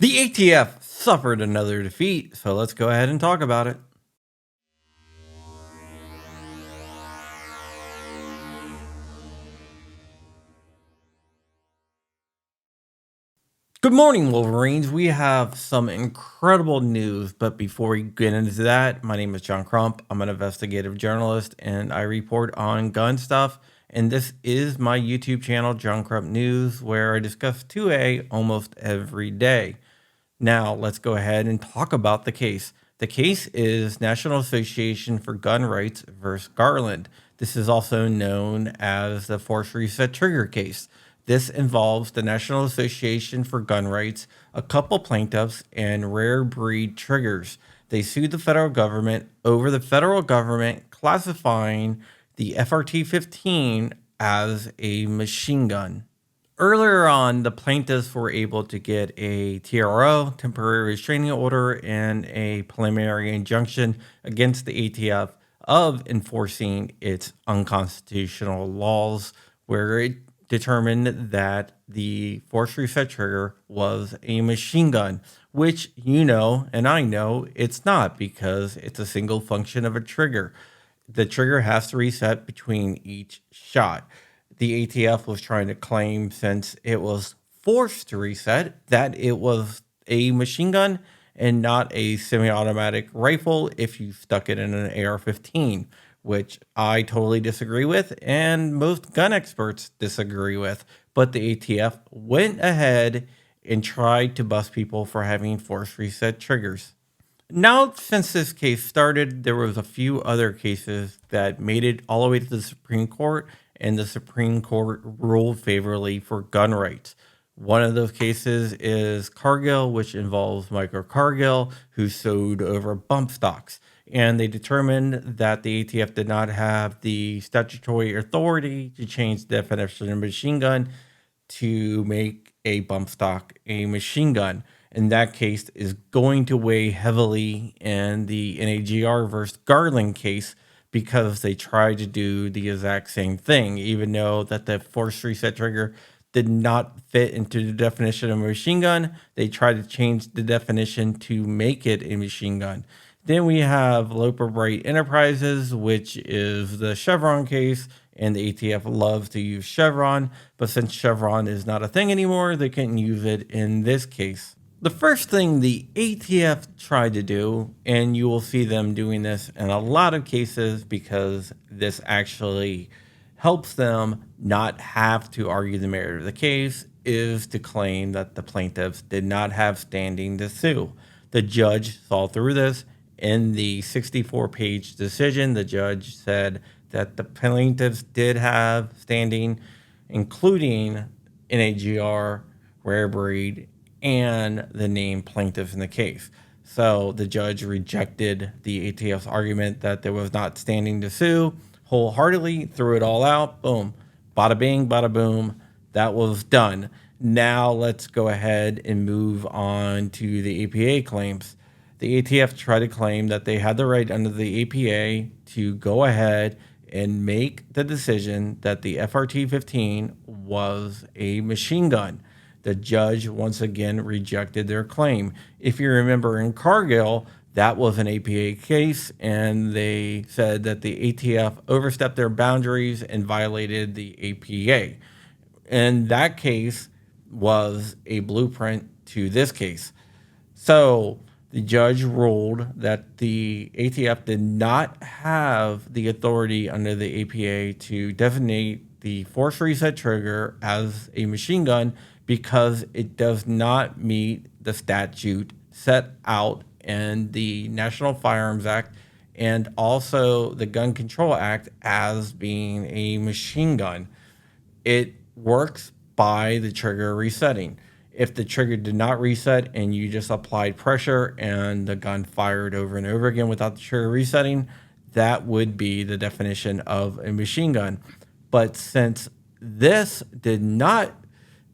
The ATF suffered another defeat, so let's go ahead and talk about it. Good morning, Wolverines. We have some incredible news, but before we get into that, my name is John Crump. I'm an investigative journalist and I report on gun stuff. And this is my YouTube channel, John Crump News, where I discuss 2A almost every day. Now, let's go ahead and talk about the case. The case is National Association for Gun Rights versus Garland. This is also known as the Force Reset Trigger case. This involves the National Association for Gun Rights, a couple plaintiffs, and rare breed triggers. They sued the federal government over the federal government classifying the FRT-15 as a machine gun. Earlier on, the plaintiffs were able to get a TRO, temporary restraining order, and a preliminary injunction against the ATF of enforcing its unconstitutional laws, where it determined that the Force Reset Trigger was a machine gun, which you know, and I know it's not, because it's a single function of a trigger. The trigger has to reset between each shot. The ATF was trying to claim, since it was forced to reset, that it was a machine gun and not a semi-automatic rifle if you stuck it in an AR-15, which I totally disagree with, and most gun experts disagree with. But the ATF went ahead and tried to bust people for having force reset triggers. Now, since this case started, there was a few other cases that made it all the way to the Supreme Court, and the Supreme Court ruled favorably for gun rights. One of those cases is Cargill, which involves Michael Cargill, who sued over bump stocks. And they determined that the ATF did not have the statutory authority to change the definition of machine gun to make a bump stock a machine gun. And that case is going to weigh heavily in the NAGR versus Garland case, because they tried to do the exact same thing, even though that the force reset trigger did not fit into the definition of a machine gun. They tried to change the definition to make it a machine gun. Then we have Loper Bright Enterprises, which is the Chevron case, and the ATF loves to use Chevron, but since Chevron is not a thing anymore, they couldn't use it in this case. The first thing the ATF tried to do, and you will see them doing this in a lot of cases because this actually helps them not have to argue the merit of the case, is to claim that the plaintiffs did not have standing to sue. The judge saw through this. In the 64-page decision, the judge said that the plaintiffs did have standing, including NAGR, Rare Breed, and the named plaintiffs in the case. So the judge rejected the ATF's argument that there was not standing to sue wholeheartedly, threw it all out. Boom, bada bing, bada boom. That was done. Now let's go ahead and move on to the APA claims. The ATF tried to claim that they had the right under the APA to go ahead and make the decision that the FRT-15 was a machine gun. The judge once again rejected their claim. If you remember in Cargill, that was an APA case, and they said that the ATF overstepped their boundaries and violated the APA. And that case was a blueprint to this case. So the judge ruled that the ATF did not have the authority under the APA to designate the force reset trigger as a machine gun, because it does not meet the statute set out in the National Firearms Act and also the Gun Control Act as being a machine gun. It works by the trigger resetting. If the trigger did not reset and you just applied pressure and the gun fired over and over again without the trigger resetting, that would be the definition of a machine gun. But since this did not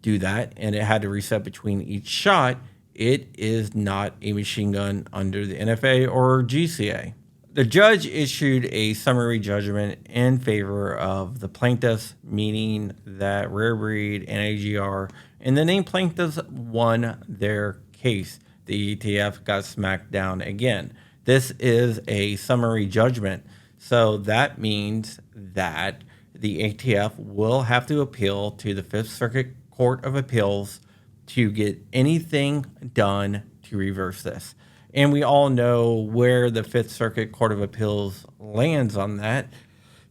do that and it had to reset between each shot, it is not a machine gun under the NFA or GCA. The judge issued a summary judgment in favor of the plaintiffs, meaning that Rare Breed and AGR and the named plaintiffs won their case, the ATF got smacked down again. This is a summary judgment. So that means that the ATF will have to appeal to the Fifth Circuit Court of Appeals to get anything done to reverse this. And we all know where the Fifth Circuit Court of Appeals lands on that.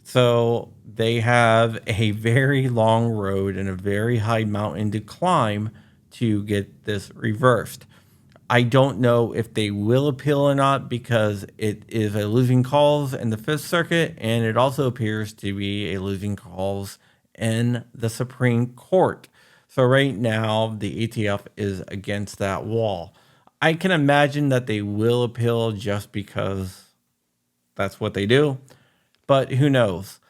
So they have a very long road and a very high mountain to climb to get this reversed. I don't know if they will appeal or not because it is a losing cause in the Fifth Circuit, and it also appears to be a losing cause in the Supreme Court. So right now, the ATF is against that wall. I can imagine that they will appeal just because that's what they do, but who knows?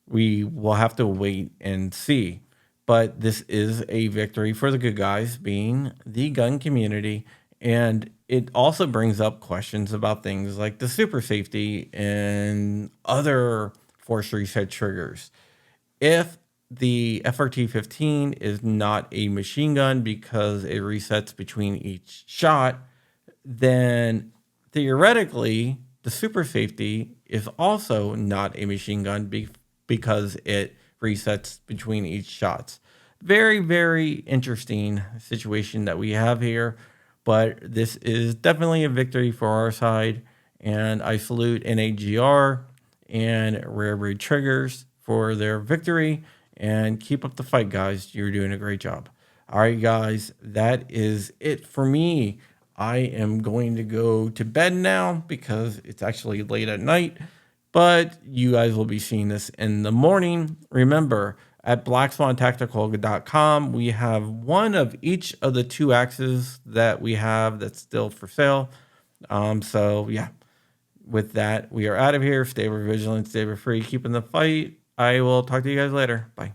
We will have to wait and see. But this is a victory for the good guys, being the gun community. And it also brings up questions about things like the super safety and other force reset triggers. If the FRT 15 is not a machine gun because it resets between each shot, then theoretically, the super safety is also not a machine gun because it resets between each shots. Very, very interesting situation that we have here, but this is definitely a victory for our side. And I salute NAGR and Rare Breed Triggers for their victory. And keep up the fight, guys. You're doing a great job. All right, guys, that is it for me. I am going to go to bed now because it's actually late at night, but you guys will be seeing this in the morning. Remember, at blackswantactical.com, we have one of each of the two axes that we have that's still for sale. So yeah, with that, we are out of here. Stay vigilant, stay free, keeping the fight. I will talk to you guys later. Bye.